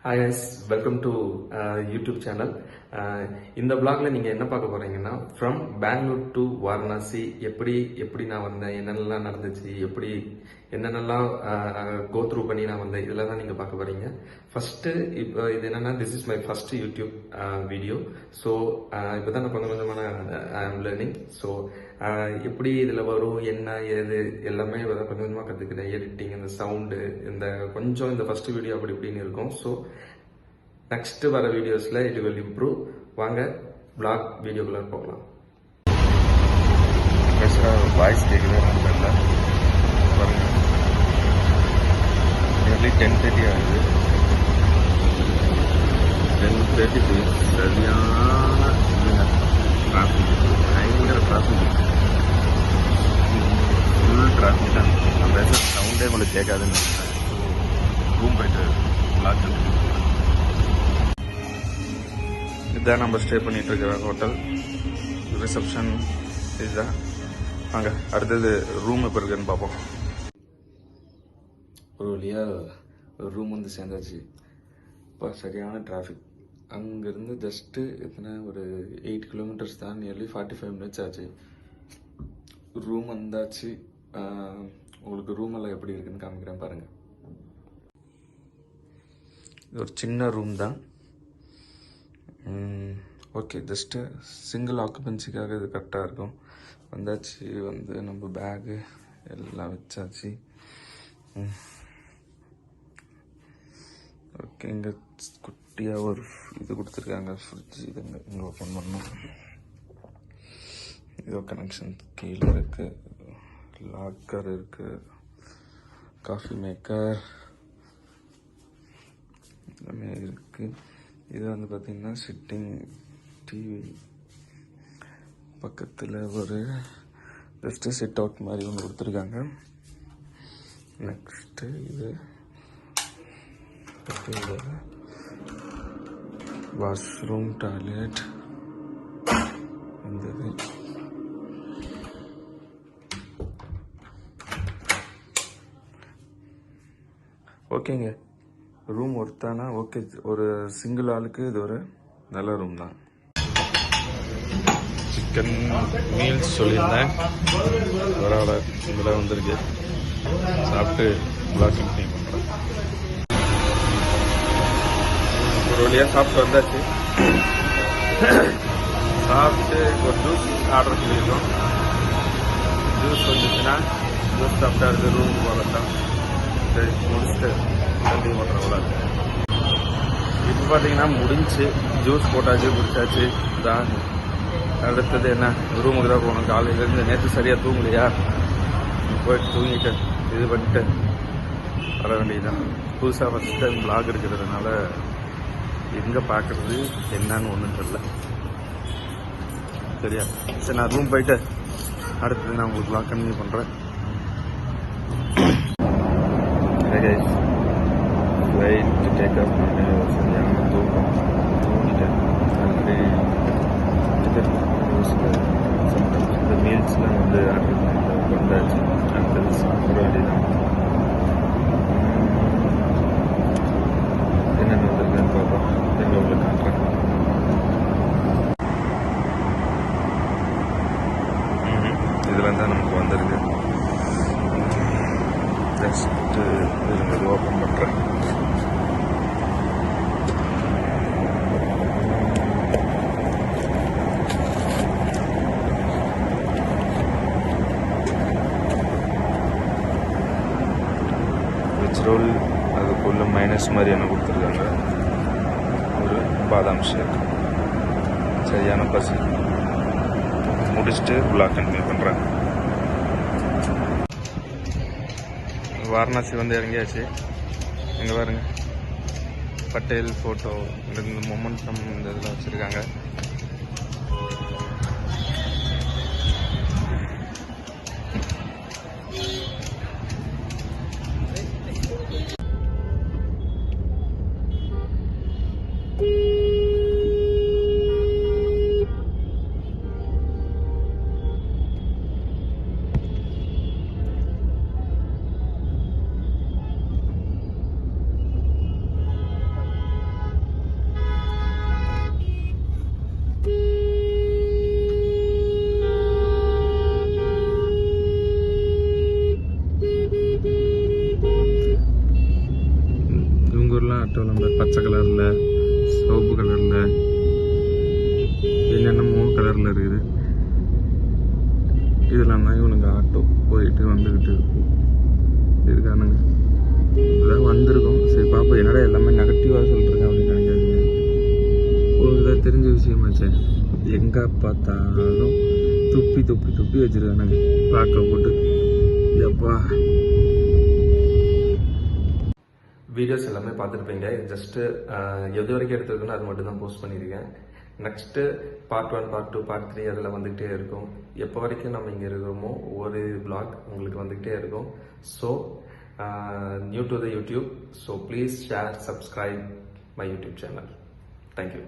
Hi guys, welcome to YouTube channel. இந்த vlogல நீங்கள் என்ன பார்க்க போகிறீங்கன்னா, ஃப்ரம் பெங்களூர் டு வாரணாசி எப்படி நான் வந்தேன், என்னென்னலாம் நடந்துச்சு, என்னென்னலாம் கோ த்ரூ பண்ணி நான் வந்தேன், இதெல்லாம் தான் நீங்கள் பார்க்க போகிறீங்க. ஃபஸ்ட்டு இப்போ இது என்னென்னா, this is my first YouTube video. So இப்போ தான் நான் கொஞ்சமான ஐ ஆம் லேர்னிங். ஸோ எப்படி இதில் வரும், என்ன ஏது எல்லாமே கொஞ்சம் கொஞ்சமாக கற்றுக்கிறேன். எடிட்டிங், இந்த சவுண்டு, இந்த ஃபஸ்ட்டு வீடியோ அப்படி இப்படின்னு இருக்கும். ஸோ நெக்ஸ்ட்டு வர வீடியோஸில் இட் வில் இம்ப்ரூவ். வாங்க vlog வீடியோக்குள்ளே போகலாம். வாய்ஸ் கேட்கவே தெரியல. பாருங்க, நியர்லி 10:30 ஆகுது. 10:30 சரியான டிராஃபிக், பயங்கர டிராஃபிக், ஃபுல் டிராஃபிக் தான். நான் பேசுகிற சவுண்டே உங்களுக்கு கேட்காதுன்னு ரூம் போயிட்டு vlog. இதுதான் நம்ம ஸ்டே பண்ணிட்டு இருக்கிற ஹோட்டல். ரிசப்ஷன் இதுதான். வாங்க அடுத்தது ரூம் எப்போ இருக்குன்னு பார்ப்போம். ஒரு வழியாக ரூம் வந்து சேர்ந்தாச்சு. இப்போ சரியான டிராஃபிக். அங்கேருந்து ஜஸ்ட்டு ஒரு 8 கிலோமீட்டர்ஸ் தான், நியர்லி 45 மினிட்ஸ் ஆச்சு. ரூம் வந்தாச்சு. உங்களுக்கு ரூம் எல்லாம் எப்படி இருக்குன்னு காமிக்கிறேன் பாருங்கள். இது ஒரு சின்ன ரூம் தான். ஓகே, ஜஸ்ட்டு சிங்கிள் ஆக்குபென்சிக்காக இது கரெக்டாக இருக்கும். வந்தாச்சு. நம்ம பேகு எல்லாம் வச்சாச்சு. ஓகே, இங்கே குட்டியாக ஒரு இது கொடுத்துருக்காங்க, ஃப்ரிட்ஜ். இதுங்க இங்கே ஓப்பன் பண்ணோம். இதோ கனெக்ஷன் கீழே இருக்குது. லாக்கர் இருக்குது, காஃபி மேக்கர் எல்லாமே இருக்குது. இது பார்த்திங்கன்னா சிட்டிங் டிவி. பக்கத்தில் ஒரு ஜஸ்ட்டு சிட் அவுட் மாதிரி ஒன்று கொடுத்துருக்காங்க. நெக்ஸ்ட்டு இது வாஷ்ரூம், டாய்லெட் வந்தது. ஓகேங்க, ரூம் ஒர்த்தானா? ஓகே, ஒரு சிங்கிள் ஆளுக்கு இது ஒரு நல்ல ரூம் தான். சிக்கன் மீல்ஸ் சொல்லியிருந்தேன், பரவாயில்ல, இதில் வந்திருக்கு. சாப்பிட்டு vlog கண்டினியூ பண்ணுறேன். ஒரு வழியாக சாப்பிட்டு வந்தாச்சு. சாப்பிட்டு ஒரு ஜூஸ் ஆர்டர் பண்ணியிருக்கோம். ஜூஸ் வந்துச்சுன்னா ஜூஸ் சாப்பிட்டு அடுத்த ரூமுக்கு போகிறதான். சரி, முடிச்சுட்டு கண்டினியூ பண்ணுறேன் vlog. இப்போ பார்த்தீங்கன்னா முடிஞ்சு, ஜூஸ் போட்டாச்சு, குடிச்சாச்சு. தான் அடுத்தது என்ன, ரூமுக்கு தான் போகணும். காலையிலேருந்து நேற்று சரியாக தூங்கலையா, போயிட்டு தூங்கிட்டு இது பண்ணிட்டு வர வேண்டியதுதான். புதுசாக ஃபஸ்ட் டைம் vlog இருக்கிறதுனால எங்கே பார்க்குறது என்னன்னு ஒன்றும் தெரியல. சரியா? சரி, நான் ரூம் போயிட்டு அடுத்தது நான் உங்களுக்கு vlog கண்டினியூ பண்ணுறேன். ஃப்ளைட் டேக் ஆஃப் பண்ணி சரியான தூங்கிட்டேன். ஆல்ரெடி சம்டைம்ஸ் இந்த மீல்ஸ்லாம் ஆர்டர் பண்ணி வந்தாச்சு. அடுத்தது சாப்பிட வேண்டியதான். என்னென்ன வந்திருக்குன்னு பார்ப்போம். எங்கே உங்களுக்கு காட்டுறேன். இதில் தான் நமக்கு வந்திருக்கு. ஜஸ்ட்டு இது ஓப்பன் பண்ணுறேன். வெஜ் ரோல், அதுக்குள்ள மைனஸ் மாதிரி என்ன கொடுத்துருக்காங்க. ஒரு பாதாம் ஷேக். சரியான பசி. முடிச்சுட்டு vlog கண்டினியூ பண்ணுறேன். வாரணாசி இறங்கியாச்சு. இங்கே பாருங்க, பட்டேல் ஃபோட்டோ, இந்த மொமெண்டம் இந்த இதில் வச்சுருக்காங்க. ஆட்டோ நம்பர் பச்சை கலரில், சிவப்பு கலரில், என்னென்னமோ கலரில் இருக்குது. இதெல்லாம் தான் இவனுங்க ஆட்டோ போயிட்டு வந்துக்கிட்டு இருக்கானுங்க. இப்போதான் வந்திருக்கோம். சரி பாப்பா, என்னடா எல்லாமே நெகட்டிவாக சொல்லிருக்கேன் அப்படின்னு நினைக்காதீங்க. உங்களுக்கு தான் தெரிஞ்ச விஷயமாச்சே, எங்கே பார்த்தாலும் துப்பி துப்பி துப்பி வச்சிருக்கானுங்க பார்க்க போட்டு. எப்பா வீடியோஸ் எல்லாமே பார்த்துருப்பீங்க. ஜஸ்ட்டு எது வரைக்கும் எடுத்துருக்கணும் அது மட்டும் தான் போஸ்ட் பண்ணியிருக்கேன். நெக்ஸ்ட்டு பார்ட் 1, பார்ட் 2, பார்ட் 3 அதில் வந்துக்கிட்டே இருக்கும். எப்போ வரைக்கும் நம்ம இங்கே இருக்கிறோமோ ஒரு vlog உங்களுக்கு வந்துக்கிட்டே இருக்கும். So new to the YouTube, so please share, subscribe my YouTube channel. Thank you.